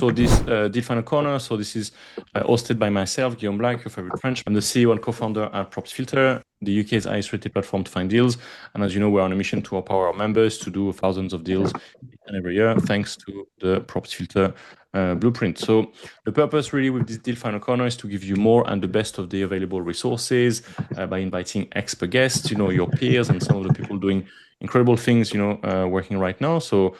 So this Deal Final Corner, so this is hosted by myself, Guillaume Black, your favorite French. I'm the CEO and co-founder at Props Filter, the UK's highest rated platform to find deals. And as you know, we're on a mission to empower our members to do thousands of deals each and every year, thanks to the Props Filter blueprint. So the purpose really with this Deal Final Corner is to give you more and the best of the available resources by inviting expert guests, your peers and some of the people doing incredible things, working right now. So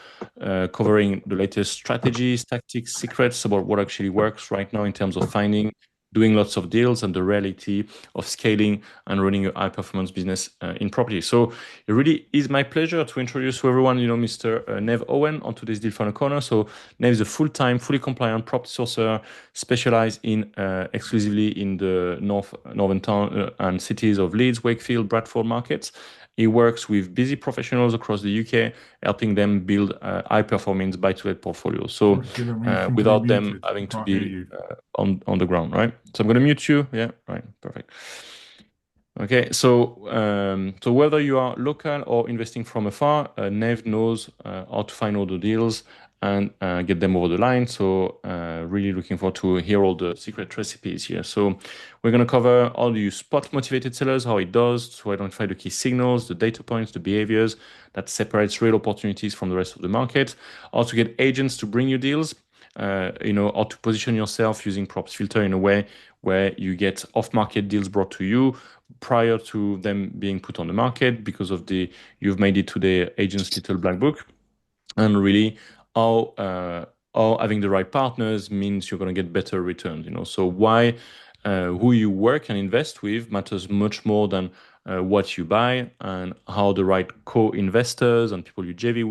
covering the latest strategies, tactics, secrets about what actually works right now in terms of finding, doing lots of deals, and the reality of scaling and running a high-performance business in property. So it really is my pleasure to introduce to everyone, Mr. Nevil Owen on today's Deal Final Corner. So Nev is a full-time, fully compliant property sourcer, specialized in exclusively in the northern town and cities of Leeds, Wakefield, Bradford markets. He works with busy professionals across the UK, helping them build high-performing buy-to-let portfolios. So without them having to be on the ground, right? So I'm going to mute you. Yeah, right. Perfect. Okay, so whether you are local or investing from afar, Nev knows how to find all the deals and get them over the line. So really looking forward to hear all the secret recipes here. So we're going to cover how do you spot motivated sellers, how it does to identify the key signals, the data points, the behaviors that separates real opportunities from the rest of the market, how to get agents to bring you deals, how to position yourself using Props Filter in a way where you get off-market deals brought to you prior to them being put on the market because of you've made it to the agent's little black book, and really how having the right partners means you're going to get better returns. So why who you work and invest with matters much more than what you buy, and how the right co-investors and people you JV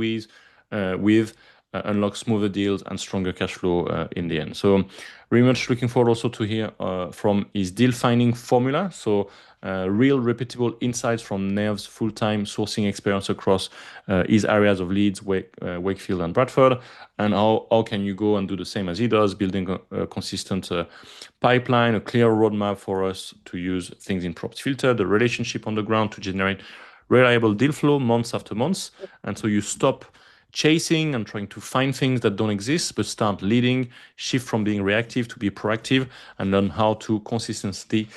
with unlock smoother deals and stronger cash flow in the end. So very much looking forward also to hear from his deal finding formula. So real repeatable insights from Nev's full-time sourcing experience across his areas of Leeds, Wakefield and Bradford, and how can you go and do the same as he does, building a consistent pipeline, a clear roadmap for us to use things in Props Filter, the relationship on the ground to generate reliable deal flow months after months. And so you stop chasing and trying to find things that don't exist, but start leading, shift from being reactive to be proactive, and learn how to consistently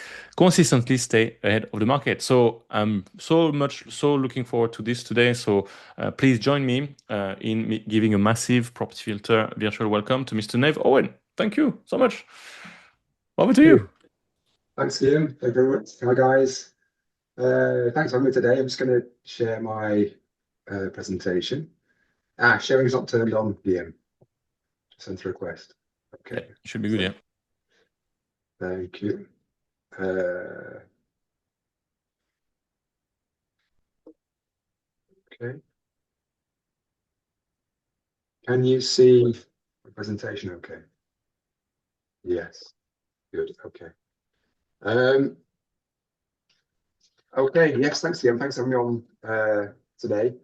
stay ahead of the market. So I'm so looking forward to this today. So please join me in giving a massive Props Filter virtual welcome to Mr. Nevil Owen. Thank you so much. Over to you. Thanks, Guillaume. Thank you very much. Hi, guys. Thanks for having me today. I'm just going to share my presentation. Sharing's not turned on, Guillaume. Sent a request. Okay. Yeah, should be good, yeah. Thank you. Okay. Can you see the presentation okay? Yes. Good. Okay. Okay. Yes, thanks, Guillaume. Thanks for having me on today.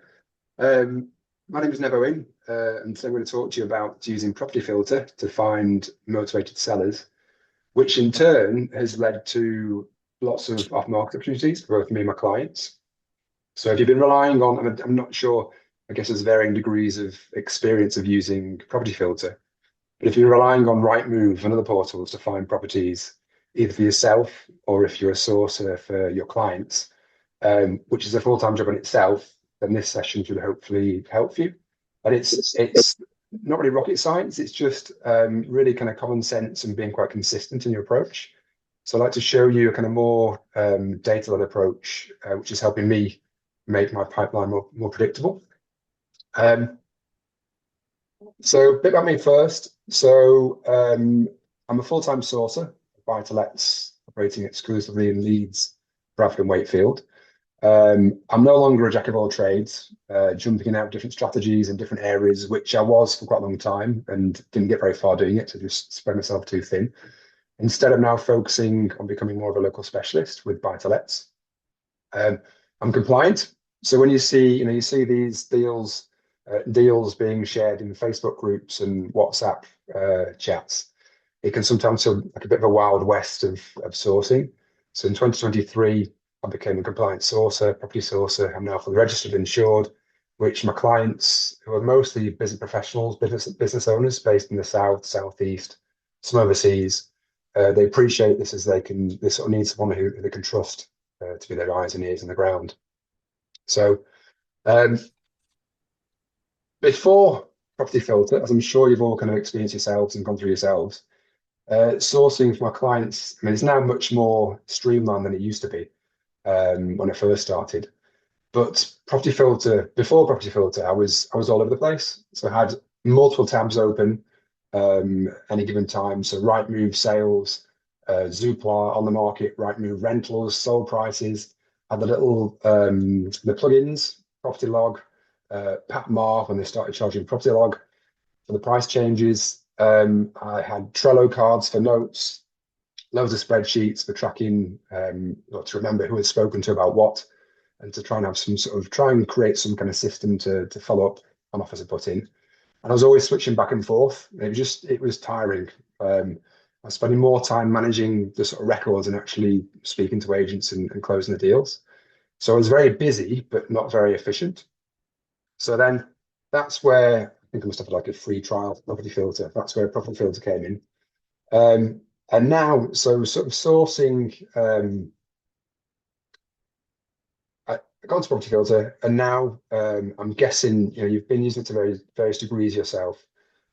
My name is Nevil Owen, and today I'm going to talk to you about using Property Filter to find motivated sellers, which in turn has led to lots of off-market opportunities for both me and my clients. So if you've been relying on, I'm not sure, I guess there's varying degrees of experience of using Property Filter, but if you're relying on Rightmove and other portals to find properties, either for yourself or if you're a sourcer for your clients, which is a full-time job in itself, then this session should hopefully help you. But it's not really rocket science. It's just really kind of common sense and being quite consistent in your approach. So I'd like to show you a kind of more data-led approach, which is helping me make my pipeline more predictable. So a bit about me first. So I'm a full-time sourcer, buy-to-lets operating exclusively in Leeds, Bradford and Wakefield. I'm no longer a jack of all trades, jumping in out different strategies in different areas, which I was for quite a long time and didn't get very far doing it, so just spread myself too thin. Instead, I'm now focusing on becoming more of a local specialist with buy-to-lets. I'm compliant, so when you see these deals being shared in Facebook groups and WhatsApp chats, it can sometimes feel like a bit of a wild west of sourcing. So in 2023. I became a compliant sourcer, property sourcer. I'm now fully registered, insured, which my clients, who are mostly business professionals, business owners based in the south, southeast, some overseas, they appreciate this as they sort of need someone who they can trust to be their eyes and ears on the ground. So before Property Filter, as I'm sure you've all kind of experienced yourselves and gone through yourselves, sourcing for my clients, I mean, it's now much more streamlined than it used to be when I first started. But Property Filter, before Property Filter, I was all over the place. So I had multiple tabs open any given time. So Rightmove sales, Zoopla on the market, Rightmove rentals, sold prices. Had the little the plugins, Property Log, Pat Marv when they started charging Property Log for the price changes. I had Trello cards for notes, loads of spreadsheets for tracking, to remember who had spoken to about what, and to try and have some sort of try and create some kind of system to follow up on offers I put in. And I was always switching back and forth. It was tiring. I was spending more time managing the sort of records and actually speaking to agents and closing the deals. So I was very busy, but not very efficient. So then that's where I think I must have like a free trial Property Filter. That's where Property Filter came in. And now, so sort of sourcing, I got to Property Filter, and now I'm guessing you've been using it to various degrees yourself.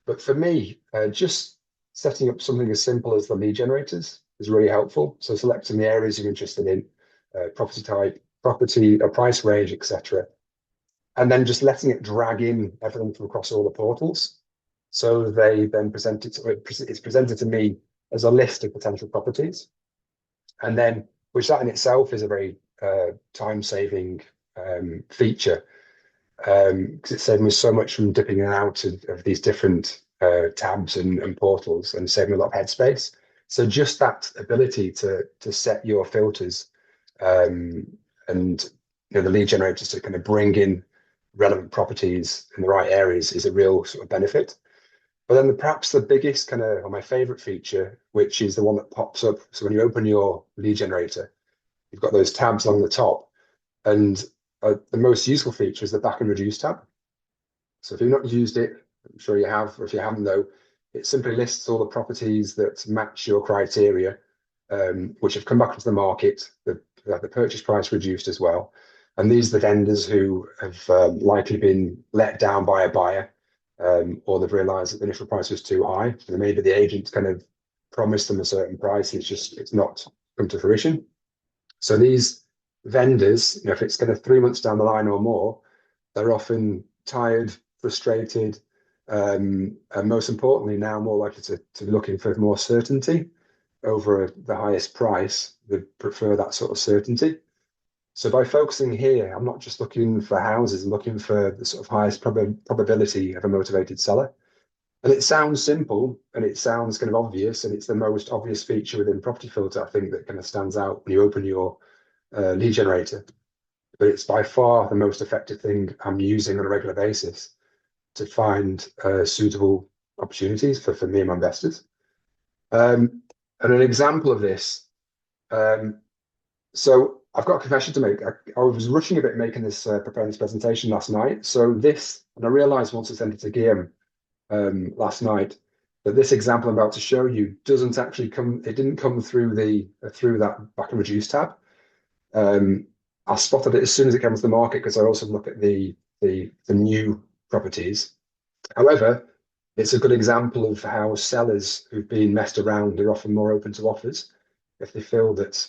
But for me, just setting up something as simple as the lead generators is really helpful. So selecting the areas you're interested in, property type, property, a price range, etc. And then just letting it drag in everything from across all the portals. So they then it's presented to me as a list of potential properties. And then, which that in itself is a very time-saving feature, because it's saving me so much from dipping in and out of these different tabs and portals, and saving a lot of headspace. So just that ability to set your filters and the lead generators to kind of bring in relevant properties in the right areas is a real sort of benefit. But then perhaps the biggest kind of, or my favorite feature, which is the one that pops up. So when you open your lead generator, you've got those tabs along the top, and the most useful feature is the back and reduce tab. So if you've not used it, I'm sure you have, or if you haven't though, it simply lists all the properties that match your criteria, which have come back into the market, the purchase price reduced as well. And these are the vendors who have likely been let down by a buyer, or they've realised that the initial price was too high. And maybe the agent kind of promised them a certain price, and it's not come to fruition. So these vendors, if it's kind of 3 months down the line or more, they're often tired, frustrated, and most importantly, now more likely to be looking for more certainty over the highest price. They prefer that sort of certainty. So by focusing here, I'm not just looking for houses, I'm looking for the sort of highest probability of a motivated seller. And it sounds simple and it sounds kind of obvious, and it's the most obvious feature within Property Filter, I think, that kind of stands out when you open your lead generator. But it's by far the most effective thing I'm using on a regular basis to find suitable opportunities for me and my investors. And an example of this, so I've got a confession to make. I was rushing a bit making this preparing this presentation last night. So and I realized once I sent it to Guillaume last night, that this example I'm about to show you doesn't actually it didn't come through that back and reduce tab. I spotted it as soon as it came to the market, because I also look at the new properties. However, it's a good example of how sellers who've been messed around are often more open to offers if they feel that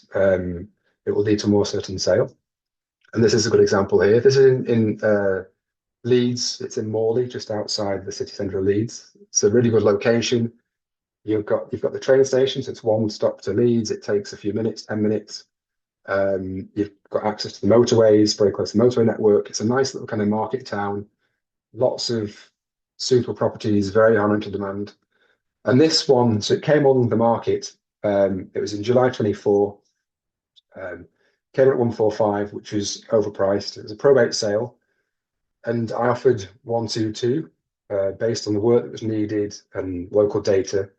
it will lead to a more certain sale. And this is a good example here. This is in Leeds. It's in Morley, just outside the city centre of Leeds. It's a really good location. You've got the train station, so it's one stop to Leeds. It takes a few minutes, 10 minutes. You've got access to the motorways, very close to the motorway network. It's a nice little kind of market town. Lots of suitable properties, very high rental demand. And this one, so it came on the market. It was in July 24. Came at 145, which was overpriced. It was a probate sale, and I offered 122 based on the work that was needed and local data,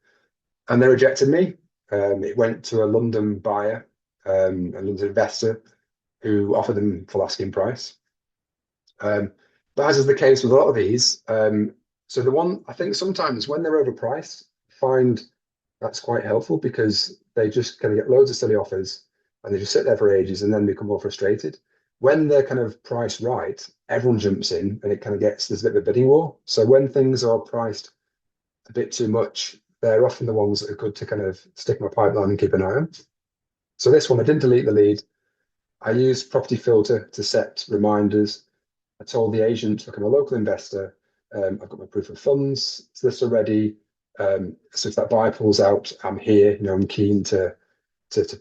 and they rejected me. It went to a London buyer, a London investor, who offered them full asking price. But as is the case with a lot of these, so the one I think sometimes when they're overpriced, find that's quite helpful because they just kind of get loads of silly offers and they just sit there for ages and then become more frustrated. When they're kind of priced right, everyone jumps in and it kind of gets there's a bit of a bidding war. So when things are priced a bit too much, they're often the ones that are good to kind of stick in my pipeline and keep an eye on. So this one, I didn't delete the lead. I used Property Filter to set reminders. I told the agent, look, I'm a local investor. I've got my proof of funds solicitor ready. So if that buyer pulls out, I'm here. I'm keen to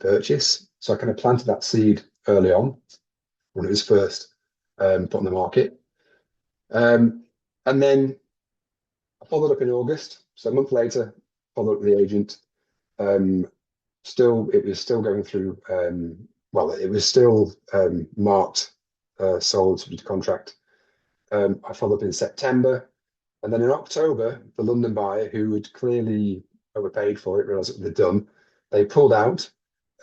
purchase. So I kind of planted that seed early on when it was first put on the market. And then I followed up in August. So a month later, followed up with the agent. It was still going through. It was still marked sold subject to contract. I followed up in September, and then in October, the London buyer who had clearly overpaid for it, realised what they'd done, they pulled out,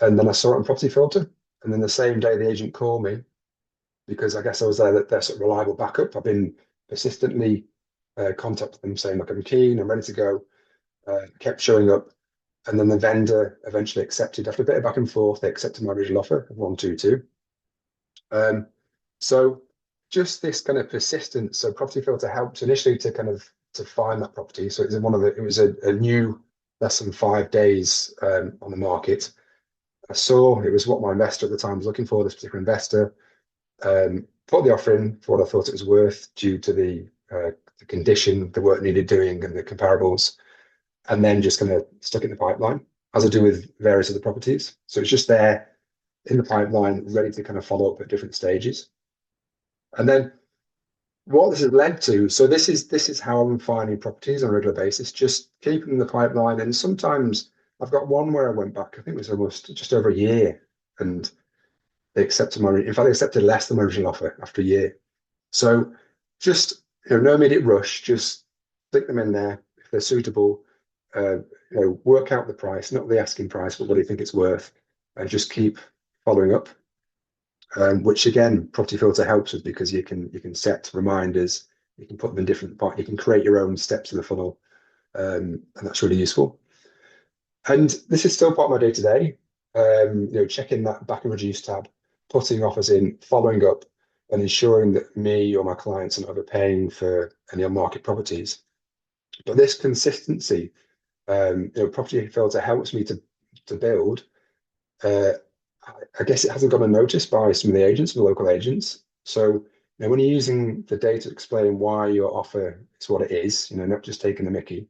and then I saw it on Property Filter, and then the same day the agent called me because I guess I was their sort of reliable backup. I've been persistently contacting them saying, look, I'm keen, I'm ready to go. Kept showing up. And then the vendor eventually accepted, after a bit of back and forth, they accepted my original offer of 122. So just this kind of persistence. So Property Filter helps initially to kind of to find that property. So it was a new less than 5 days on the market. I saw it was what my investor at the time was looking for, this particular investor. Put the offer in for what I thought it was worth due to the condition, the work needed doing, and the comparables, and then just kind of stuck it in the pipeline, as I do with various other properties. So it's just there in the pipeline, ready to kind of follow up at different stages. And then what this has led to, so this is how I'm finding properties on a regular basis, just keeping in the pipeline. And sometimes I've got one where I went back, I think it was almost just over a year, and they accepted in fact, they accepted less than my original offer after a year. So just, no immediate rush, just stick them in there if they're suitable. Work out the price, not the asking price, but what do you think it's worth, and just keep following up. Which again, Property Filter helps with because you can set reminders, you can put them in different parts, you can create your own steps in the funnel, and that's really useful. And this is still part of my day to day. Checking that back and reduce tab, putting offers in, following up, and ensuring that me or my clients are not overpaying for any on-market properties. But this consistency, Property Filter helps me to build. I guess it hasn't gone unnoticed by some of the agents, the local agents. So when you're using the data to explain why your offer is what it is, not just taking the mickey,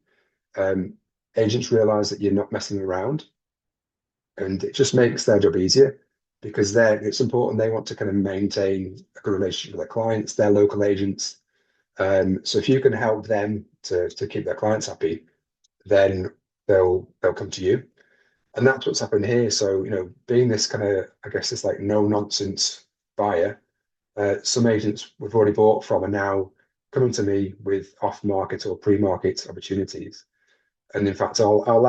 agents realise that you're not messing around, and it just makes their job easier because it's important. They want to kind of maintain a good relationship with their clients, their local agents. So if you can help them to keep their clients happy, then they'll come to you. And that's what's happened here. So, being this kind of, I guess, this like no nonsense buyer, some agents we've already bought from are now coming to me with off market or pre-market opportunities. And in fact, our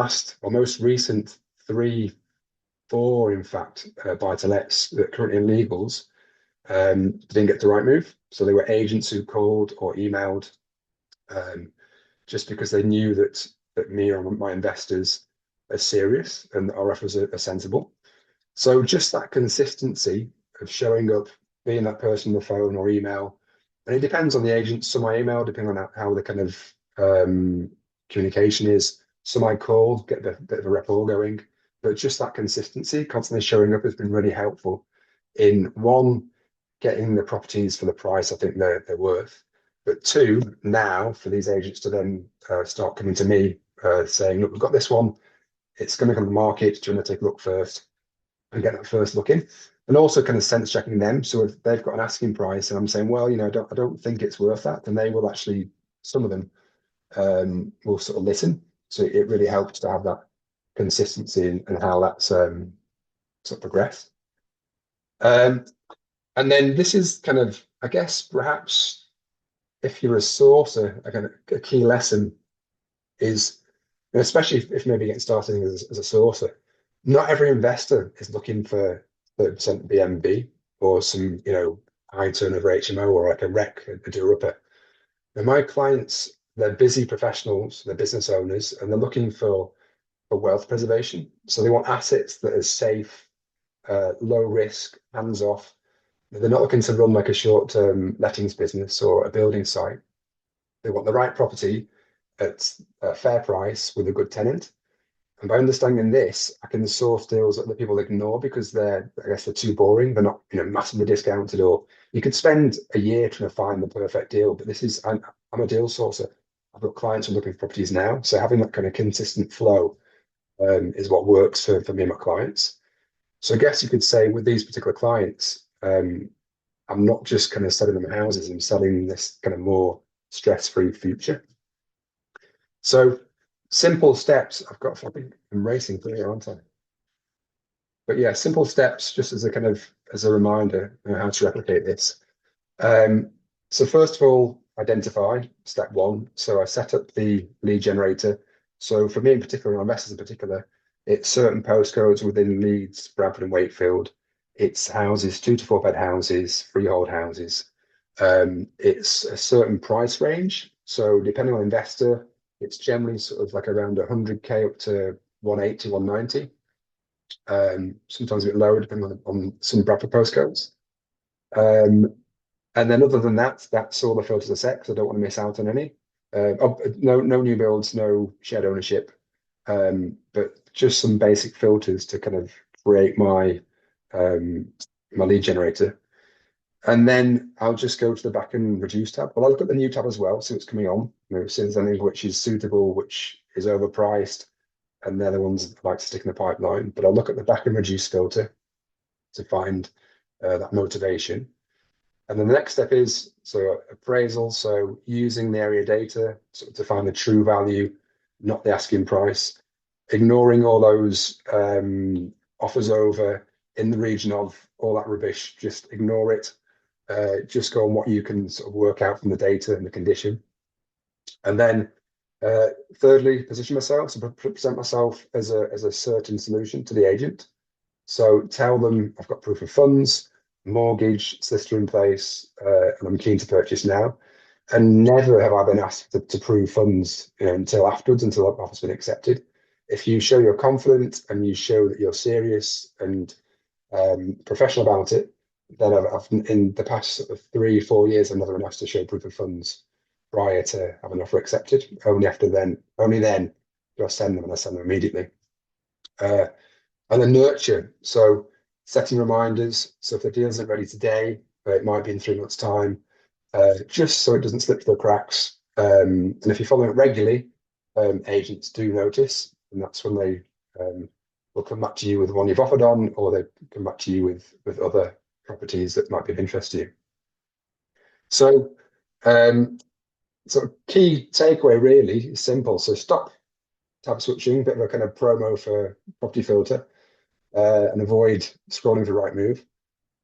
most recent 4, in fact, buy to lets that are currently in legals didn't get to Rightmove. So they were agents who called or emailed just because they knew that me or my investors are serious and our offers are sensible. So just that consistency of showing up, being that person on the phone or email, and it depends on the agent. Some I email, depending on how the kind of communication is. Some I call, get a bit of a rapport going. But just that consistency, constantly showing up, has been really helpful in one, getting the properties for the price I think they're worth. But two, now for these agents to then start coming to me saying, look, we've got this one. It's going to come to the market. Do you want to take a look first and get that first look in? And also kind of sense checking them. So if they've got an asking price and I'm saying, well, I don't think it's worth that, then they will actually, some of them will sort of listen. So it really helps to have that consistency and how that's sort of progressed. And then this is kind of, I guess, perhaps if you're a sourcer, a key lesson is, especially if maybe getting started as a sourcer, not every investor is looking for 30% BMB or some, high turnover HMO or like a rec, a do-upper. Now, my clients, they're busy professionals, they're business owners, and they're looking for wealth preservation. So they want assets that are safe, low risk, hands off. They're not looking to run like a short-term lettings business or a building site. They want the right property at a fair price with a good tenant. And by understanding this, I can source deals that people ignore because I guess they're too boring. They're not, massively discounted, or you could spend a year trying to find the perfect deal. But I'm a deal sourcer. I've got clients who are looking for properties now. So having that kind of consistent flow is what works for me and my clients. So I guess you could say with these particular clients, I'm not just kind of selling them houses, I'm selling this kind of more stress-free future. So simple steps. I think I'm racing through here, aren't I? But yeah, simple steps just as a kind of as a reminder how to replicate this. Um, so first of all, identify step one. So I set up the lead generator. So for me in particular, and investors in particular, it's certain postcodes within Leeds, Bradford, and Wakefield. It's houses, 2 to 4 bed houses, freehold houses. It's a certain price range. So depending on investor, it's generally sort of like around 100K up to 180, 190. Sometimes a bit lower depending on some Bradford postcodes. Um, and then other than that, that's all the filters are set because I don't want to miss out on any. No new builds, no shared ownership, but just some basic filters to kind of create my lead generator. And then I'll just go to the back and reduce tab. Well, I'll look at the new tab as well, see what's coming on. See if there's anything which is suitable, which is overpriced, and they're the ones I like to stick in the pipeline. But I'll look at the back and reduce filter to find that motivation. And then the next step is appraisal. So using the area data to find the true value, not the asking price, ignoring all those offers over in the region of all that rubbish. Just ignore it. Just go on what you can sort of work out from the data and the condition. And then thirdly, position myself, so present myself as a certain solution to the agent. So tell them I've got proof of funds, mortgage, solicitor in place, and I'm keen to purchase now. And never have I been asked to prove funds, until afterwards, until the offer's been accepted. If you show you're confident and you show that you're serious and professional about it, then I've in the past sort of 3-4 years, I've never been asked to show proof of funds prior to having an offer accepted. Only then do I send them, and I send them immediately. And then nurture. So setting reminders. So if the deal isn't ready today, it might be in 3 months' time, just so it doesn't slip through the cracks. And if you're following it regularly, agents do notice, and that's when they will come back to you with one you've offered on, or they come back to you with other properties that might be of interest to you. So, key takeaway really is simple. So stop tab switching, bit of a kind of promo for property filter, and avoid scrolling for right move.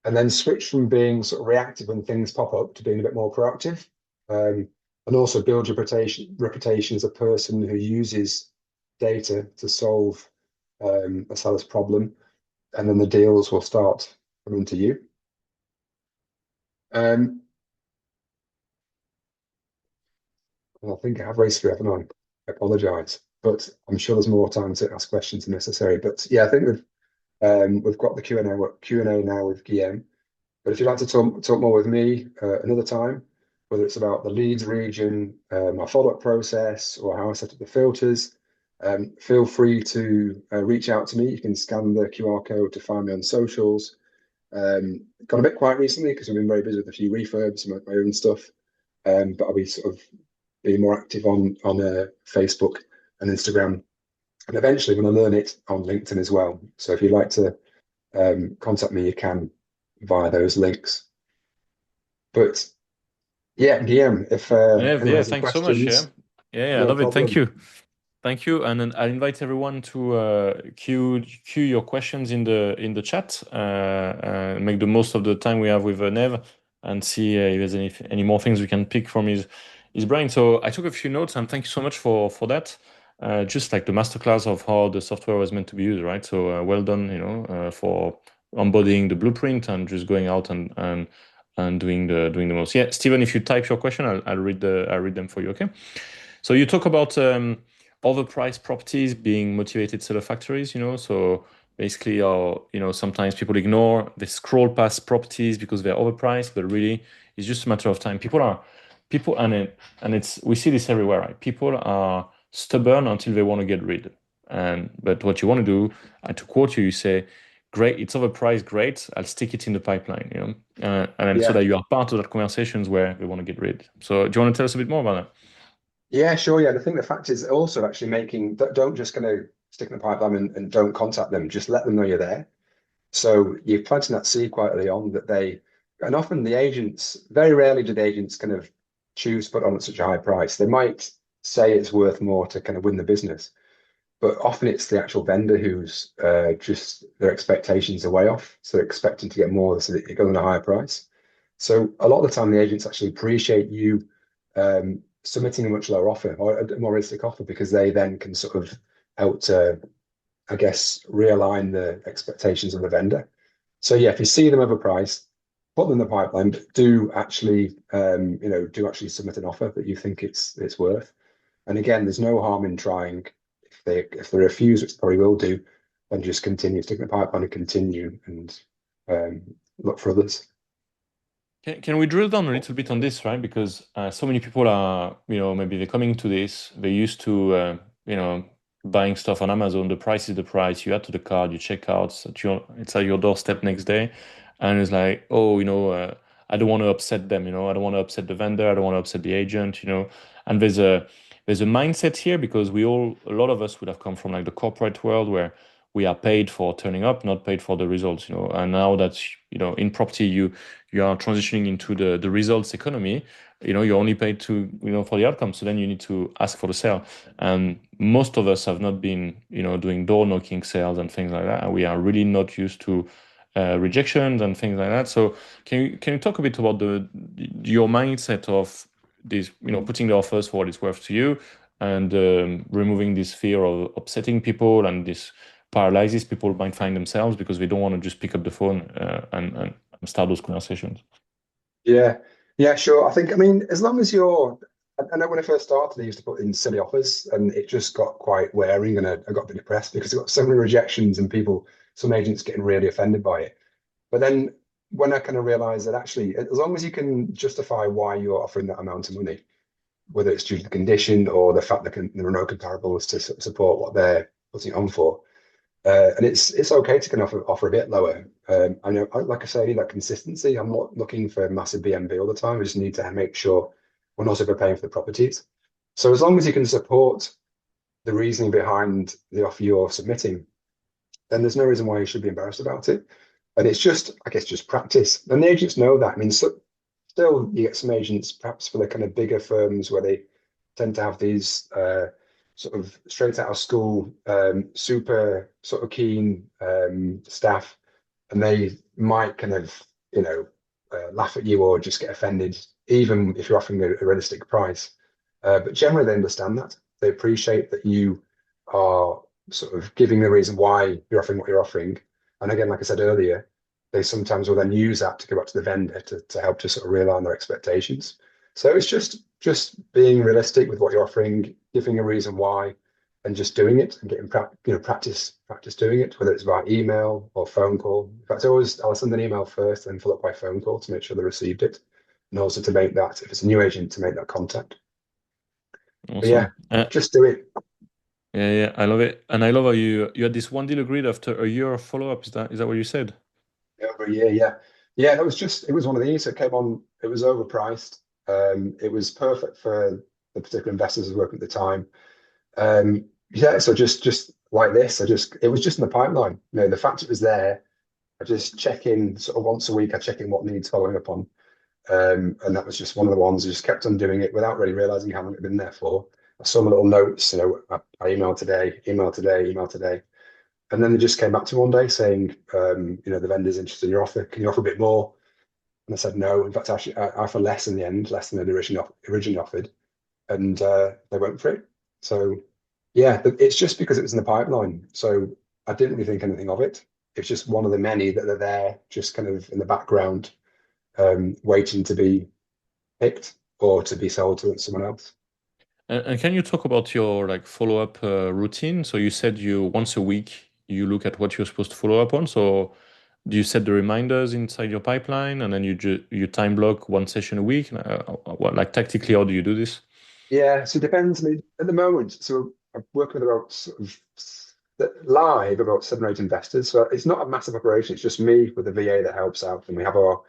And then switch from being sort of reactive when things pop up to being a bit more proactive. And also build your reputation as a person who uses data to solve a seller's problem, and then the deals will start coming to you. I think I have raced through, haven't I? I apologise, but I'm sure there's more time to ask questions if necessary. But yeah, I think we've got the Q&A now with Guillaume. But if you'd like to talk more with me another time, whether it's about the Leeds region, my follow-up process, or how I set up the filters, feel free to reach out to me. You can scan the QR code to find me on socials. Got a bit quiet recently because I've been very busy with a few refurbs and my own stuff. But I'll be sort of being more active on Facebook and Instagram, and eventually when I learn it on LinkedIn as well. So if you'd like to contact me, you can via those links. But yeah, Guillaume, if anyone has any thanks so much. questions, I no love it. Thank problem. you. Thank you, and then I'll invite everyone to queue your questions in the chat. Make the most of the time we have with Nev, and see if there's any more things we can pick from his brain. So I took a few notes, and thank you so much for that. Just like the masterclass of how the software was meant to be used, right? So well done, for embodying the blueprint and just going out and and doing the most. Yeah, Stephen, if you type your question, I'll read them for you. Okay. So you talk about overpriced properties being motivated seller factories, so basically, sometimes people ignore, they scroll past properties because they're overpriced, but really it's just a matter of time. People, and it's, we see this everywhere, right? People are stubborn until they want to get rid. But what you want to do, to quote you, you say, great, it's overpriced, great, I'll stick it in the pipeline, and then so Yeah. that you are part of that conversations where they want to get rid. So do you want to tell us a bit more about that? Yeah, sure. Yeah, I think the fact is also actually making, don't just kind of stick in the pipeline and don't contact them. Just let them know you're there. So you're planting that seed quite early on that they, and often the agents, very rarely do the agents kind of choose to put on at such a high price. They might say it's worth more to kind of win the business, but often it's the actual vendor who's just their expectations are way off. So they're expecting to get more, so it goes on a higher price. So a lot of the time, the agents actually appreciate you submitting a much lower offer or a more realistic offer because they then can sort of help to, I guess, realign the expectations of the vendor. So yeah, if you see them overpriced, put them in the pipeline, but do actually submit an offer that you think it's worth. And again, there's no harm in trying. If they refuse, which they probably will do, then just continue, stick in the pipeline and continue and um, look for others. Can we drill down a little bit on this, right? Because so many people are, maybe they're coming to this, they're used to, buying stuff on Amazon. The price is the price. You add to the cart, you check out, it's at your doorstep next day. And it's like, oh, I don't want to upset them, I don't want to upset the vendor, I don't want to upset the agent, And there's a mindset here because a lot of us would have come from like the corporate world where we are paid for turning up, not paid for the results, And now that, in property, you are transitioning into the results economy, you're only paid to, for the outcome. So then you need to ask for the sale. And most of us have not been, doing door knocking sales and things like that. And we are really not used to rejections and things like that. So can you talk a bit about your mindset of this, putting the offers for what it's worth to you and removing this fear of upsetting people and this paralyzes people might find themselves because they don't want to just pick up the phone and start those conversations. Yeah, yeah, sure. I mean, as long as I know when I first started, I used to put in silly offers and it just got quite wearing and I got a bit depressed because I got so many rejections and some agents getting really offended by it. But then when I kind of realized that actually, as long as you can justify why you're offering that amount of money, whether it's due to the condition or the fact that there are no comparables to support what they're putting it on for, and it's okay to kind of offer a bit lower. I know, like I say, that consistency. I'm not looking for massive BMB all the time. I just need to make sure we're not overpaying for the properties. So as long as you can support the reasoning behind the offer you're submitting, then there's no reason why you should be embarrassed about it. And it's just, I guess, just practice. And the agents know that. I mean, still, you get some agents, perhaps for the kind of bigger firms where they tend to have these sort of straight out of school, super sort of keen staff, and they might kind of, laugh at you or just get offended, even if you're offering a realistic price. But generally, they understand that. They appreciate that you are sort of giving the reason why you're offering what you're offering. And again, like I said earlier, they sometimes will then use that to go back to the vendor to help to sort of realign their expectations. So it's just being realistic with what you're offering, giving a reason why, and just doing it and getting practice doing it, whether it's via email or phone call. In fact, I'll send an email first and follow up by phone call to make sure they received it, and also to make that if it's a new agent to make that contact. But yeah, Awesome. just do it. Yeah, yeah, I love it, and I love how you had this one deal agreed after a year of follow up. Is that what you said? Over a year, yeah. Yeah, it was one of these. It came on, it was overpriced. It was perfect for the particular investors I was working at the time. Yeah, so just like this, it was just in the pipeline. The fact it was there, I just check in sort of once a week, I check in what needs following up on. And that was just one of the ones. I just kept on doing it without really realizing how long it had been there for. I saw my little notes, I emailed today, email today, email today. And then they just came back to me one day saying, the vendor's interested in your offer. Can you offer a bit more? And I said no. In fact, actually, I offer less in the end, less than they'd originally offered. And they went for it. So yeah, it's just because it was in the pipeline. So I didn't really think anything of it. It's just one of the many that are there, just kind of in the background, waiting to be picked or to be sold to someone else. And can you talk about your like follow-up routine? So you said you once a week you look at what you're supposed to follow up on. So do you set the reminders inside your pipeline and then you time block one session a week? What, like tactically, how do you do this? Yeah, so it depends. I mean, at the moment, so I'm working with about live about 7 or 8 investors. So it's not a massive operation. It's just me with a VA that helps out, and we have our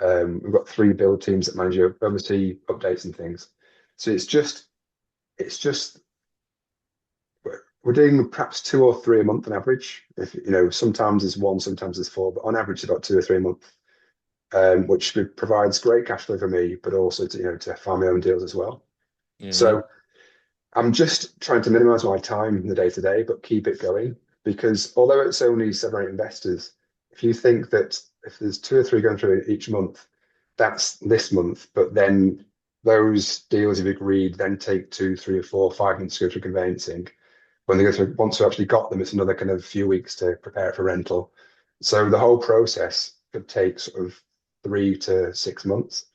we've got 3 build teams that manage oversee updates and things. So it's just we're doing perhaps 2 or 3 a month on average. If sometimes there's one, sometimes there's four, but on average it's about 2 or 3 a month, which provides great cash flow for me, but also to farm my own deals as well. Yeah, So I'm just trying to minimize my time in the day to day, but keep it going because although it's only 7 or 8 investors, if you think that if there's 2 or 3 going through each month, that's this month, but then those deals you've agreed then take 2, 3, 4, 5 months to go through conveyancing. When they go through, once we actually got them, it's another kind of few weeks to prepare it for rental. So the whole process could take sort of 3 to 6 months.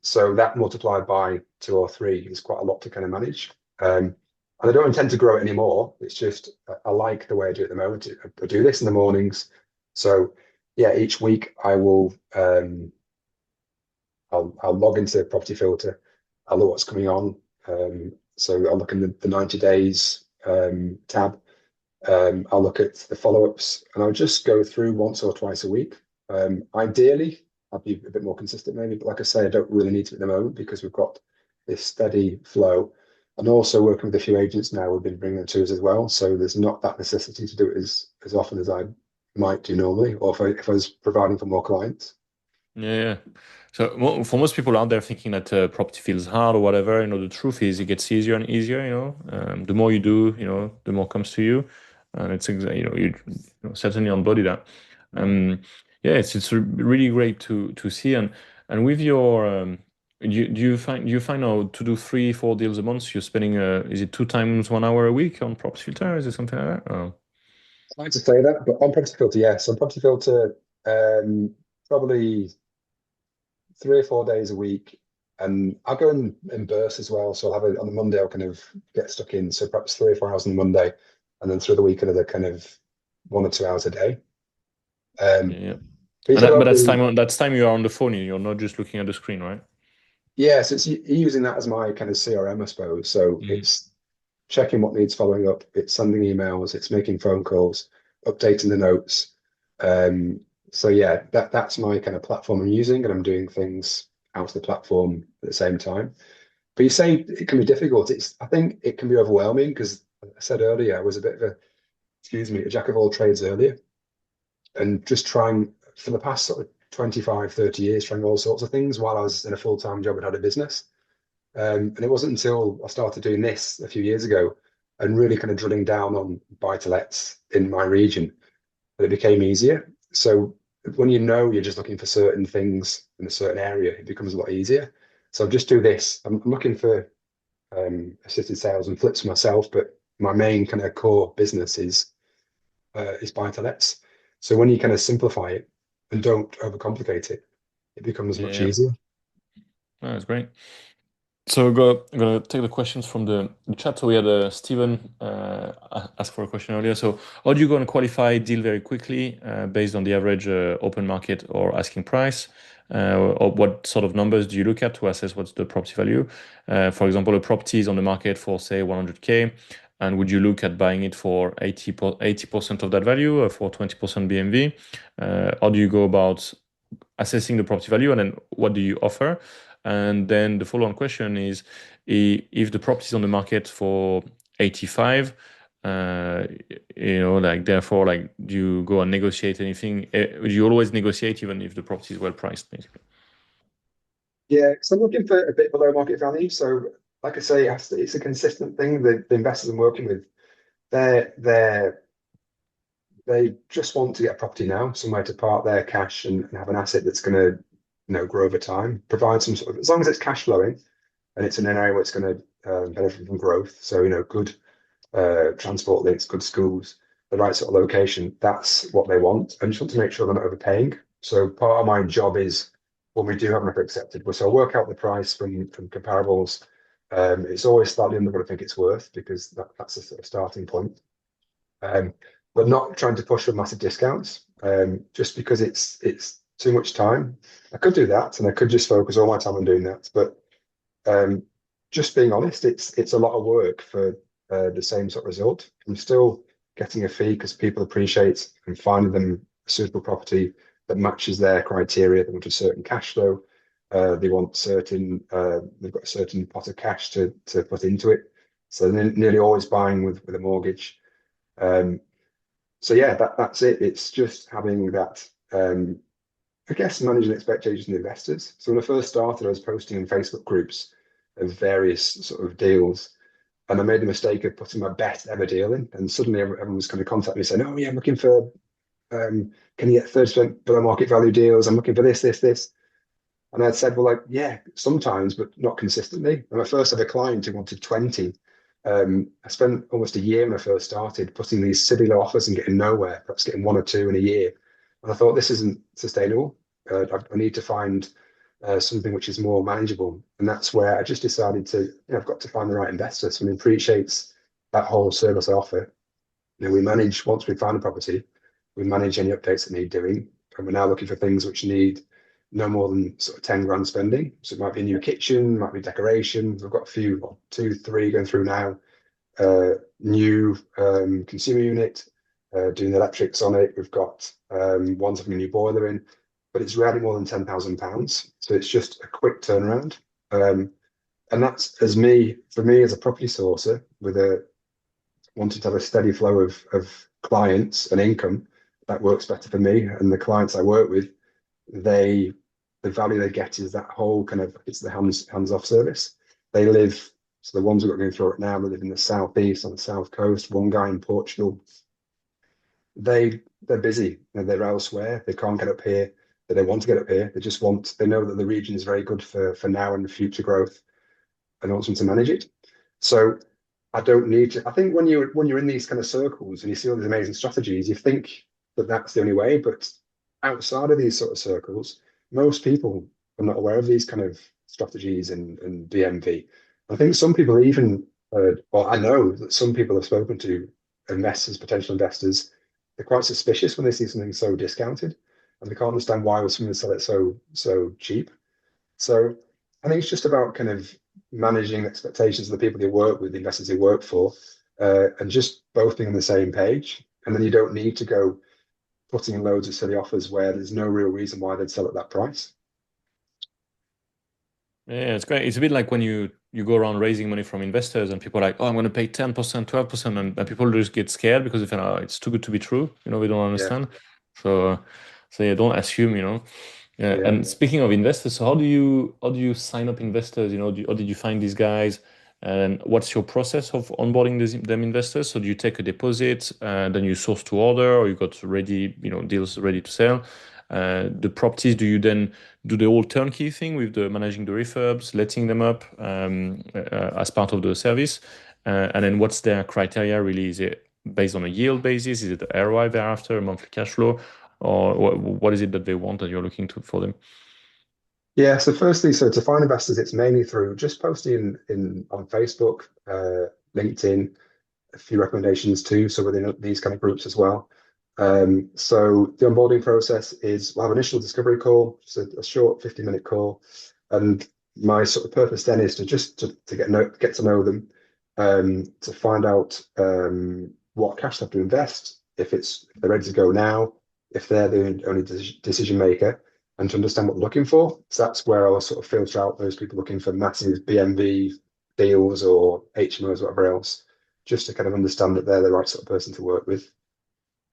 So that multiplied by 2 or 3 is quite a lot to kind of manage. And I don't intend to grow it anymore. It's just I like the way I do it at the moment. I do this in the mornings. So yeah, each week I will I'll log into Property Filter. I'll look what's coming on. So I'll look in the 90 days tab. I'll look at the follow-ups and I'll just go through once or twice a week. Ideally, I'd be a bit more consistent maybe, but like I say, I don't really need to at the moment because we've got this steady flow. And also working with a few agents now, we've been bringing them to us as well. So there's not that necessity to do it as often as I might do normally, or if I was providing for more clients. yeah. So for most people out there thinking that property feels hard or whatever, the truth is it gets easier and easier. The more you do, the more comes to you, and it's exactly certainly embody that. Um, yeah, it's really great to see and with your do you find now to do 3-4 deals a month you're spending is it 2 times 1 hour a week on property filter? Is it something like that? Oh. I like to say that, but on Property Filter, yes. On Property Filter, probably 3 or 4 days a week. And I'll go in bursts as well. So I'll have it on the Monday, I'll kind of get stuck in. So perhaps 3 or 4 hours on the Monday, and then through the week, another kind of 1 or 2 hours a day. Yeah, Um, yeah. but you And said that, but about that's the, time you are on the phone. You're not just looking at the screen, right? yeah, so it's using that as my kind of CRM, I suppose. So Mhm. it's checking what needs following up, it's sending emails, it's making phone calls, updating the notes. Um, so yeah, that's my kind of platform I'm using, and I'm doing things out of the platform at the same time. But you say it can be difficult. I think it can be overwhelming because I said earlier I was a bit of a jack of all trades earlier, and just trying for the past sort of 25, 30 years, trying all sorts of things while I was in a full-time job and had a business. And it wasn't until I started doing this a few years ago and really kind of drilling down on buy-to-lets in my region that it became easier. So when you're just looking for certain things in a certain area, it becomes a lot easier. So I'll just do this. I'm looking for assisted sales and flips myself, but my main kind of core business is buy-to-lets. So when you kind of simplify it and don't overcomplicate it, it becomes much Yeah, easier. no, that's great. So I'm gonna take the questions from the chat. So we had Steven ask for a question earlier. So how do you go and qualify deal very quickly based on the average open market or asking price? Or what sort of numbers do you look at to assess what's the property value? For example, a property is on the market for say 100K, and would you look at buying it for 80% of that value or for 20% BMV? How do you go about assessing the property value, and then what do you offer? And then the follow-on question is, if the property is on the market for 85, uh, like therefore, like, do you go and negotiate anything? Do you always negotiate even if the property is well priced, basically? Yeah, so I'm looking for a bit below market value. So, like I say, it's a consistent thing. The investors I'm working with, they're they just want to get a property now, somewhere to park their cash and have an asset that's going to, grow over time. Provide some sort of, as long as it's cash flowing and it's in an area where it's going to benefit from growth. So, good transport links, good schools, the right sort of location. That's what they want. I just want to make sure they're not overpaying. So part of my job is when we do have an offer accepted. So I'll work out the price from comparables. It's always slightly under what I think it's worth, because that's a sort of starting point. But not trying to push for massive discounts, just because it's too much time. I could do that, and I could just focus all my time on doing that. But just being honest, it's a lot of work for the same sort of result. I'm still getting a fee because people appreciate and finding them a suitable property that matches their criteria. They want a certain cash flow. They want they've got a certain pot of cash to put into it. So they're nearly always buying with a mortgage. So yeah, that's it. It's just having that, I guess, managing expectations of investors. So when I first started, I was posting in Facebook groups of various sort of deals, and I made the mistake of putting my best ever deal in, and suddenly everyone was kind of contacting me saying, "Oh yeah, I'm looking for, can you get 30% below market value deals? I'm looking for this." And I'd said, well, like, yeah, sometimes, but not consistently. And my first ever client who wanted 20, I spent almost a year when I first started putting these silly low offers and getting nowhere, perhaps getting one or two in a year. And I thought, this isn't sustainable. I need to find something which is more manageable. And that's where I just decided to, I've got to find the right investor. Someone who appreciates that whole service I offer. We manage, once we find a property, we manage any updates that need doing. And we're now looking for things which need no more than sort of 10 grand spending. So it might be a new kitchen, might be decoration. We've got a few, well, 2, 3 going through now. New consumer unit, doing the electrics on it. We've got one's having a new boiler in, but it's rarely more than £10,000. So it's just a quick turnaround. And that's for me as a property sourcer with wanting to have a steady flow of clients and income, that works better for me. And the clients I work with, the value they get is that whole kind of, it's the hands-off service. They live, so the ones we've got going through it now, they live in the southeast, on the south coast. One guy in Portugal, they're busy, they're elsewhere, they can't get up here, but they want to get up here. They know that the region is very good for now and future growth, and want them to manage it. So I don't need to. I think when you're in these kind of circles and you see all these amazing strategies, you think that that's the only way. But outside of these sort of circles, most people are not aware of these kind of strategies and DMV. I think some people even, well, I know that some people have spoken to investors, potential investors. They're quite suspicious when they see something so discounted, and they can't understand why would someone sell it so cheap. So I think it's just about kind of managing expectations of the people you work with, the investors you work for, and just both being on the same page. And then you don't need to go putting in loads of silly offers where there's no real reason why they'd sell at that price. Yeah, it's great. It's a bit like when you go around raising money from investors and people are like, oh, I'm going to pay 10%, 12%, and people just get scared because they think, oh, it's too good to be true. We don't Yeah, understand. So yeah, don't assume. Yeah, yeah. and speaking of investors, so how do you sign up investors? How did you find these guys? And what's your process of onboarding them investors? So do you take a deposit, then you source to order, or you got ready, deals ready to sell? The properties, do you then do the whole turnkey thing with the managing the refurbs, letting them up as part of the service? And then what's their criteria really? Is it based on a yield basis? Is it the ROI thereafter, a monthly cash flow? Or what is it that they want that you're looking to for them? Yeah. So firstly, to find investors, it's mainly through just posting in on Facebook, LinkedIn, a few recommendations too. So within these kind of groups as well. So the onboarding process is we'll have an initial discovery call, so a short 50-minute call. And my sort of purpose then is to get to know them, to find out what cash they have to invest, if they're ready to go now, if they're the only decision maker, and to understand what they're looking for. So that's where I'll sort of filter out those people looking for massive BMV deals or HMOs, whatever else, just to kind of understand that they're the right sort of person to work with.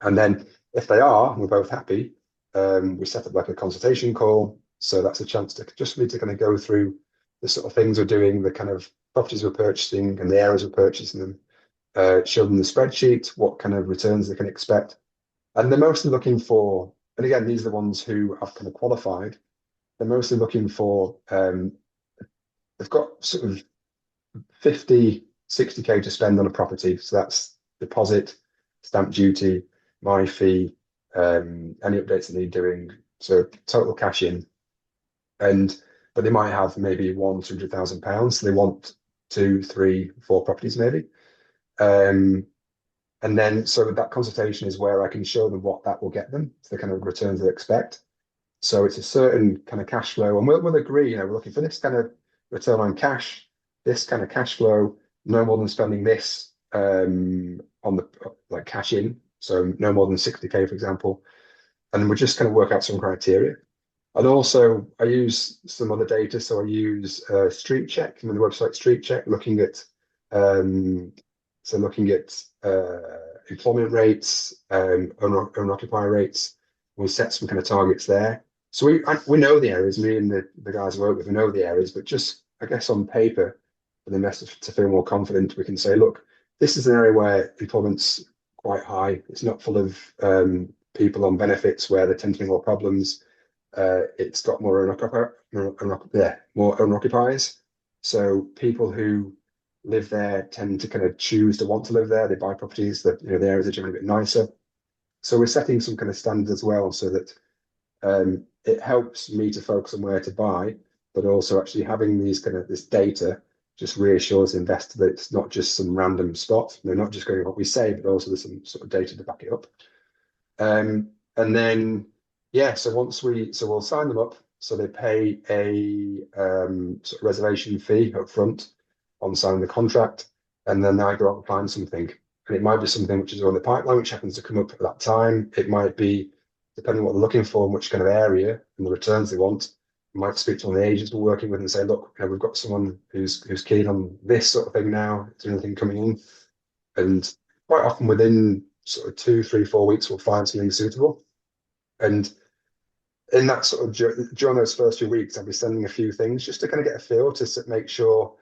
And then if they are, we're both happy, we set up like a consultation call. So that's a chance to just need to kind of go through the sort of things we're doing, the kind of properties we're purchasing and the areas we're purchasing them, show them the spreadsheet, what kind of returns they can expect. And they're mostly looking for, and again, these are the ones who have kind of qualified. They're mostly looking for, they've got sort of 50, 60K to spend on a property. So that's deposit, stamp duty, my fee, any updates that need doing. So total cash in. but they might have maybe £100,000. So they want 2, 3, 4 properties maybe. And then so that consultation is where I can show them what that will get them, the kind of returns they expect. So it's a certain kind of cash flow, and we'll agree, we're looking for this kind of return on cash, this kind of cash flow, no more than spending this on the like cash in, so no more than 60K, for example. And we just kind of work out some criteria. And also I use some other data. So I use Street Check, the website Street Check, looking at employment rates, owner occupier rates. We'll set some kind of targets there. So we know the areas, me and the guys I work with, we know the areas, but just I guess on paper for the investor to feel more confident, we can say, look, this is an area where employment's quite high. It's not full of people on benefits where there tend to be more problems. It's got more owner occupiers. So people who live there tend to kind of choose to want to live there. They buy properties that the areas are generally a bit nicer. So we're setting some kind of standards as well, so that it helps me to focus on where to buy, but also actually having this data just reassures the investor that it's not just some random spot. They're not just going with what we say, but also there's some sort of data to back it up. And then, yeah, so we'll sign them up. So they pay a sort of reservation fee up front on signing the contract, and then I go out and find something. And it might be something which is on the pipeline, which happens to come up at that time. It might be, depending on what they're looking for and which kind of area and the returns they want. I might speak to one of the agents we're working with and say, look, we've got someone who's keen on this sort of thing now. Is there anything coming in? And quite often within sort of 2, 3, 4 weeks, we'll find something suitable. And in that sort of during those first few weeks, I'll be sending a few things just to kind of get a feel to make sure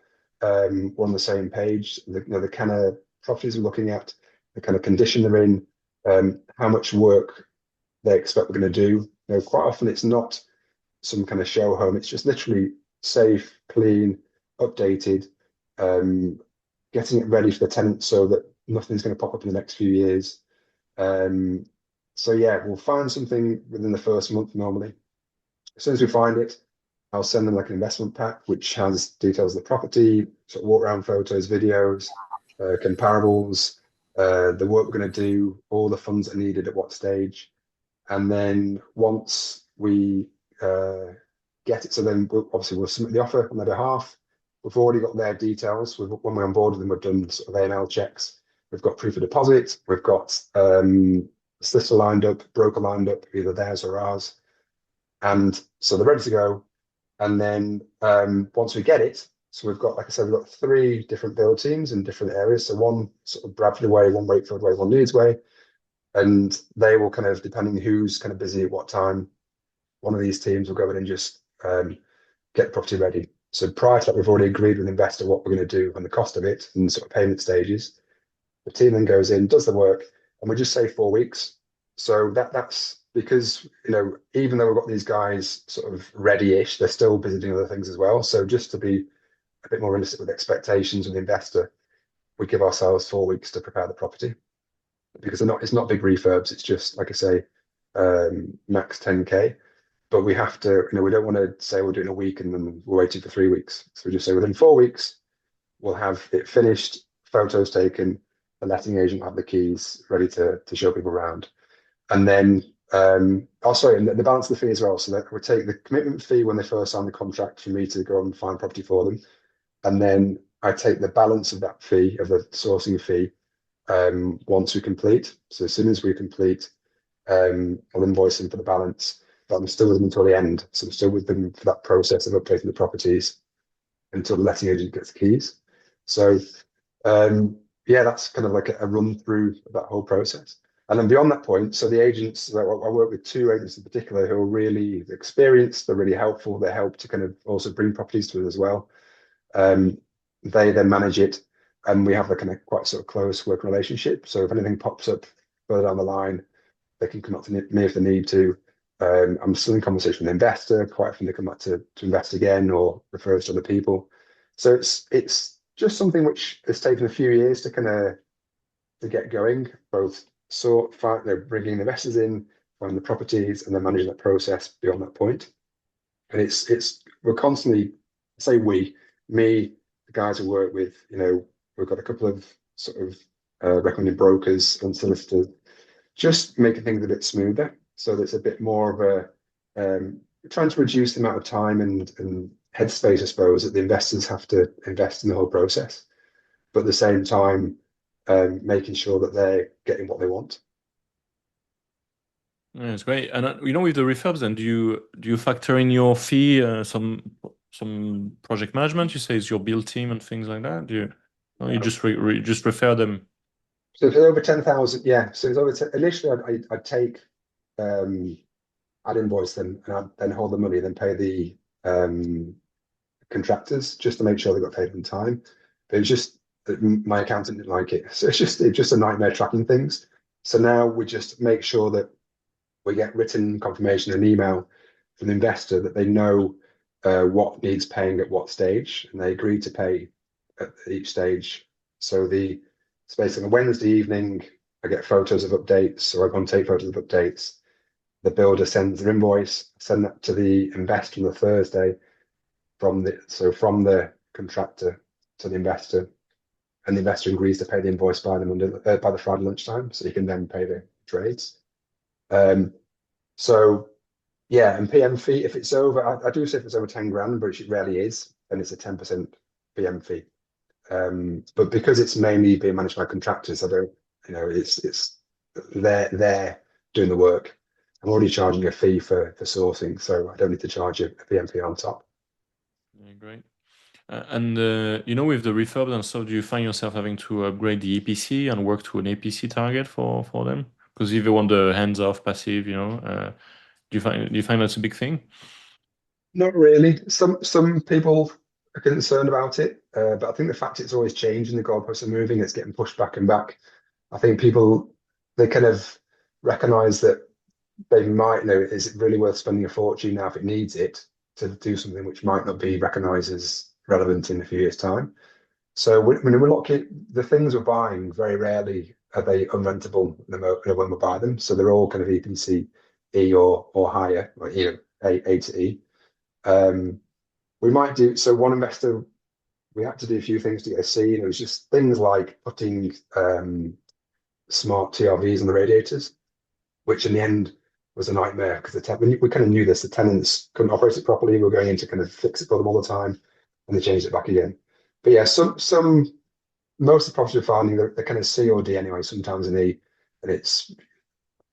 we're on the same page. The kind of properties we're looking at, the kind of condition they're in, how much work they expect we're going to do. Quite often it's not some kind of show home. It's just literally safe, clean, updated, getting it ready for the tenant so that nothing's going to pop up in the next few years. So yeah, we'll find something within the first month normally. As soon as we find it, I'll send them like an investment pack, which has details of the property, sort of walk around photos, videos, comparables, the work we're going to do, all the funds that are needed at what stage. And then once we get it, so then we'll submit the offer on their behalf. We've already got their details. When we're on board with them, we've done sort of AML checks. We've got proof of deposit. We've got solicitor lined up, broker lined up, either theirs or ours. And so they're ready to go. And then once we get it, so we've got, like I said, we've got 3 different build teams in different areas. So one sort of Bradford way, one Wakefield way, one Leeds way. And they will kind of, depending who's kind of busy at what time, one of these teams will go in and just get the property ready. So prior to that, we've already agreed with the investor what we're going to do and the cost of it and sort of payment stages. The team then goes in, does the work, and we just say 4 weeks. So that's because, even though we've got these guys sort of ready-ish, they're still busy doing other things as well. So just to be a bit more realistic with expectations with the investor, we give ourselves 4 weeks to prepare the property, because it's not big refurbs. It's just, like I say, max 10K. But we have to, we don't want to say we're doing a week and then we're waiting for 3 weeks. So we just say within 4 weeks, we'll have it finished, photos taken, the letting agent will have the keys ready to show people around. And then, and the balance of the fee as well. So that we take the commitment fee when they first sign the contract for me to go and find property for them. And then I take the balance of that fee, of the sourcing fee, once we complete. So as soon as we complete, I'll invoice them for the balance, but I'm still with them until the end. So I'm still with them for that process of updating the properties until the letting agent gets the keys. So yeah, that's kind of like a run through of that whole process. And then beyond that point, so the agents, I work with 2 agents in particular who are really experienced, they're really helpful, they help to kind of also bring properties to us as well. They then manage it, and we have a kind of quite sort of close working relationship. So if anything pops up further down the line, they can come up to me if they need to. I'm still in conversation with the investor. Quite often they come back to invest again or refer us to other people. So it's just something which has taken a few years to kind of to get going, both bringing investors in, finding the properties, and then managing that process beyond that point. And it's we're constantly, say we, me, the guys who work with, we've got a couple of sort of recommended brokers and solicitors, just making things a bit smoother, so that it's a bit more of trying to reduce the amount of time and headspace, I suppose, that the investors have to invest in the whole process, but at the same time, making sure that they're getting what they want. Yeah, it's great. And with the refurbs, then do you factor in your fee, some project management? You say it's your build team and things like that. Do you? Or you Yeah. just refer them? So if it's over 10,000, yeah. So it's over 10, initially I'd take, um, I'd invoice them and I'd then hold the money and then pay the contractors just to make sure they got paid on time. But it was just that my accountant didn't like it. So it's just a nightmare tracking things. So now we just make sure that we get written confirmation and email from the investor that they know what needs paying at what stage, and they agree to pay at each stage. So the space on a Wednesday evening, I get photos of updates, or I go and take photos of updates. The builder sends an invoice, send that to the investor on the Thursday from the contractor to the investor, and the investor agrees to pay the invoice by the Friday lunchtime, so he can then pay the trades. Um, so yeah, and PM fee, if it's over, I do say if it's over 10 grand, but it rarely is, then it's a 10% PM fee. But because it's mainly being managed by contractors, I don't, it's they're doing the work. I'm already charging a fee for sourcing, so I don't need to charge a PM fee on top. Yeah, great. And with the refurbs and stuff, do you find yourself having to upgrade the EPC and work to an APC target for them? Because if you want the hands-off passive, do you find that's a big thing? Not really. Some people are concerned about it, but I think the fact it's always changing, the goalposts are moving, it's getting pushed back and back. I think people, they kind of recognize that they might know, is it really worth spending a fortune now if it needs it to do something which might not be recognized as relevant in a few years' time. So when we're looking, the things we're buying, very rarely are they unrentable when we buy them. So they're all kind of EPC E or higher, or A to E. Um, we might do so. One investor, we had to do a few things to get a C, and it was just things like putting smart TRVs on the radiators, which in the end was a nightmare because we kind of knew this. The tenants couldn't operate it properly. We were going in to kind of fix it for them all the time, and they changed it back again. But yeah, some most of the property we're finding, they're kind of C or D anyway. Sometimes an E, and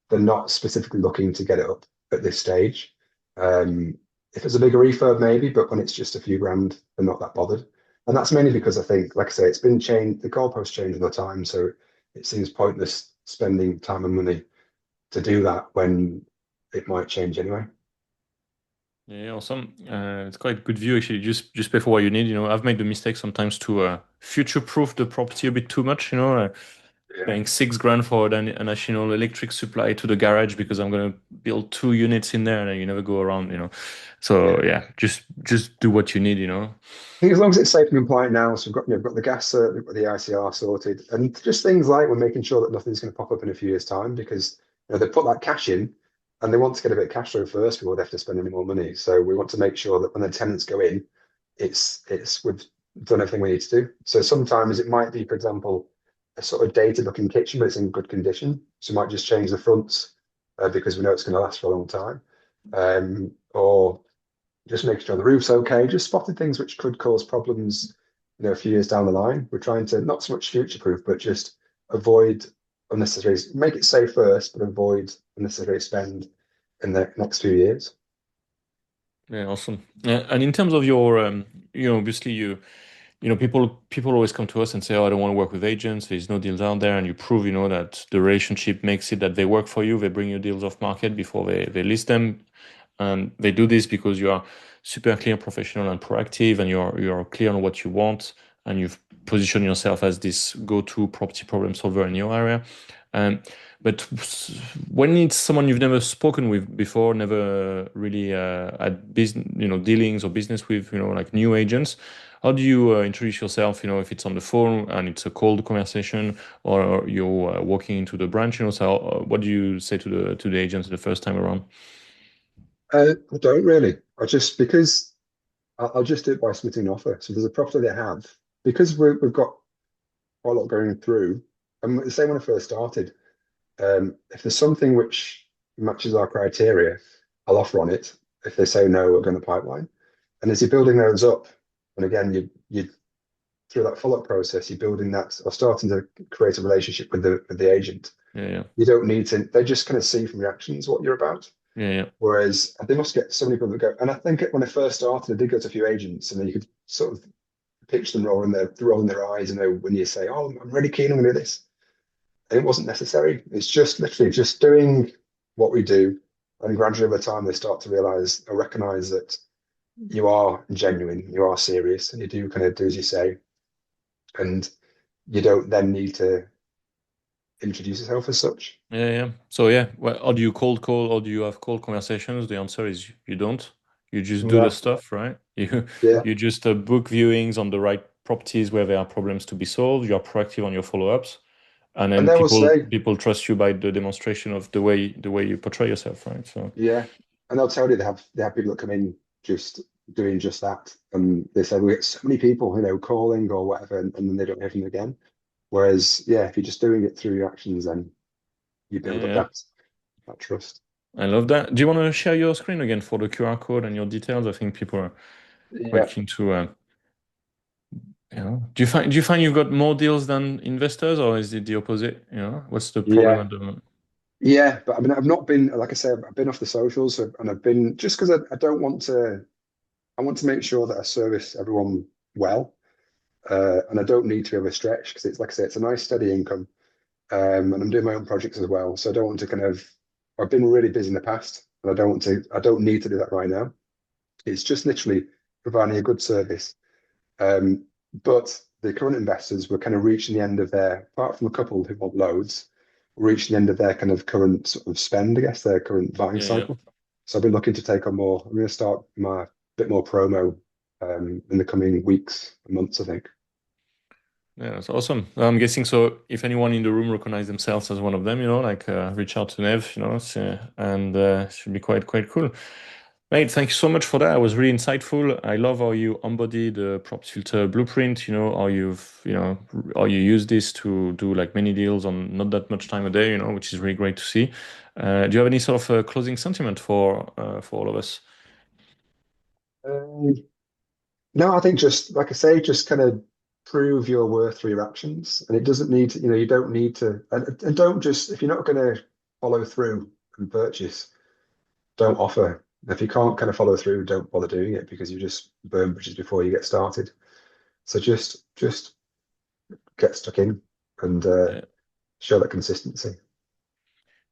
they're not specifically looking to get it up at this stage. If it's a bigger refurb, maybe, but when it's just a few grand, they're not that bothered. And that's mainly because I think, like I say, it's been changed, the goalposts change all the time. So it seems pointless spending time and money to do that when it might change anyway. Yeah, awesome. It's quite good view actually. Just pay for what you need. I've made the mistake sometimes to future-proof the property a bit too much. Yeah. Paying 6 grand for a national electric supply to the garage because I'm gonna build 2 units in there, and then you never go around. So Yeah. yeah, just do what you need. I think as long as it's safe and compliant now, so we've got the gas cert, we've got the ICR sorted, and just things like we're making sure that nothing's going to pop up in a few years' time because they put that cash in and they want to get a bit of cash flow first before they have to spend any more money. So we want to make sure that when the tenants go in, it's we've done everything we need to do. So sometimes it might be, for example, a sort of dated looking kitchen, but it's in good condition. So we might just change the fronts because we know it's going to last for a long time. Or just making sure the roof's okay, just spotting things which could cause problems, a few years down the line. We're trying to not so much future proof, but just avoid unnecessary, make it safe first, but avoid unnecessary spend in the next few years. Yeah, awesome. And in terms of your, obviously people always come to us and say, "Oh, I don't want to work with agents. There's no deals out there." And you prove, that the relationship makes it that they work for you. They bring you deals off market before they list them. And they do this because you are super clear, professional, and proactive, and you're clear on what you want, and you've positioned yourself as this go-to property problem solver in your area. Um, but when it's someone you've never spoken with before, never really had business, dealings or business with, like new agents, how do you introduce yourself? If it's on the phone and it's a cold conversation, or you're walking into the branch, so what do you say to the agents the first time around? I don't really. I just because I'll just do it by submitting an offer. So there's a property they have because we've got quite a lot going through. And the same when I first started. If there's something which matches our criteria, I'll offer on it. If they say no, we'll go in the pipeline. And as you're building those up, and again, you through that follow-up process, you're building that or starting to create a relationship with the agent. Yeah, yeah, You don't need to, they just kind of see from your actions what you're about. yeah, yeah, Whereas they must get so many people that go, and I think when I first started, I did go to a few agents and then you could sort of pitch them rolling their eyes, when you say, "Oh, I'm really keen, I'm gonna do this." And it wasn't necessary. It's just literally just doing what we do. And gradually over time they start to realize or recognize that you are genuine, you are serious, and you do kind of do as you say. And you don't then need to introduce yourself as such. yeah, yeah. So yeah, well, how do you cold call or do you have cold conversations? The answer is you don't. You just do the No, stuff, right? yeah. You just book viewings on the right properties where there are problems to be solved. You are proactive on your follow-ups, and And then they will say, people trust you by the demonstration of the way you portray yourself, right? So yeah. And they'll tell you they have people that come in just doing just that. And they say we get so many people, calling or whatever, and then they don't hear from them again. Whereas, yeah, if you're just doing it through your actions, then you yeah, build up yeah. that trust. I love that. Do you want to share your screen again for the QR code and your details? I think people are quite Yeah. keen to. Do you find you've got more deals than investors, or is it the opposite? What's the problem Yeah. at the moment? Yeah. But I mean, I've not been, like I said, I've been off the socials and I've been just because I don't want to, I want to make sure that I service everyone well. And I don't need to be overstretched because it's like I say, it's a nice steady income. And I'm doing my own projects as well. So I don't want to I've been really busy in the past and I don't need to do that right now. It's just literally providing a good service. Um, but the current investors were kind of reaching the end of apart from a couple who want loads, reaching the end of their kind of current sort of spend, I guess, their current buying Yeah, yeah. cycle. So I've been looking to take on more. I'm going to start my bit more promo in the coming weeks and months, I think. Yeah, that's awesome. I'm guessing so. If anyone in the room recognize themselves as one of them, like reach out to Nev, and it should be quite cool. Mate, thank you so much for that. It was really insightful. I love how you embody the props filter blueprint. How you use this to do like many deals on not that much time a day. Which is really great to see. Do you have any sort of closing sentiment for all of us? Um, No, I think just like I say, just kind of prove your worth through your actions. And it doesn't need to, you don't need to, and don't just, if you're not going to follow through and purchase, don't offer. If you can't kind of follow through, don't bother doing it because you just burn bridges before you get started. So just get stuck in and show that consistency.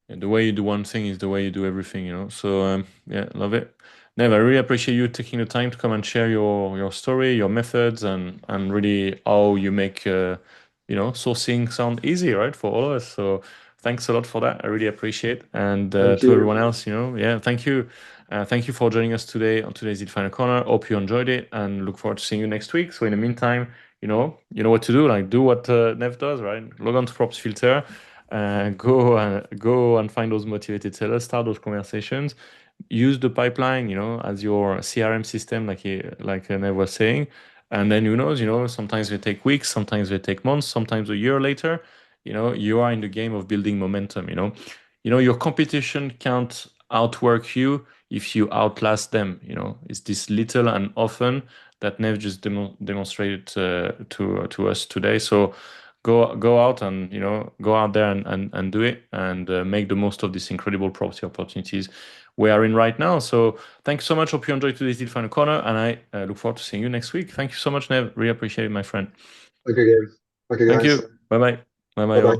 Yeah, the way you do one thing is the way you do everything. So yeah, love it. Nev, I really appreciate you taking the time to come and share your story, your methods, and really how you make sourcing sound easy, right, for all of us. So thanks a lot for that. I really appreciate. And Thank to you. everyone else, yeah, thank you. Thank you for joining us today on today's Deal Final Corner. Hope you enjoyed it and look forward to seeing you next week. So in the meantime, you know what to do. Like do what Nev does, right? Log on to Props Filter. Go and find those motivated sellers, start those conversations, use the pipeline, as your CRM system, like Nev was saying, and then who knows, sometimes they take weeks, sometimes they take months, sometimes a year later, you are in the game of building momentum. Your competition can't outwork you if you outlast them. It's this little and often that Nev just demonstrated to us today. So go out and go out there and do it and make the most of these incredible property opportunities we are in right now. So thanks so much. Hope you enjoyed today's Deal Final Corner, and I look forward to seeing you next week. Thank you so much, Nev. Really appreciate it, my friend. Okay, guys. Okay, Thank guys. you. Bye bye. Bye bye, Bye bye. all.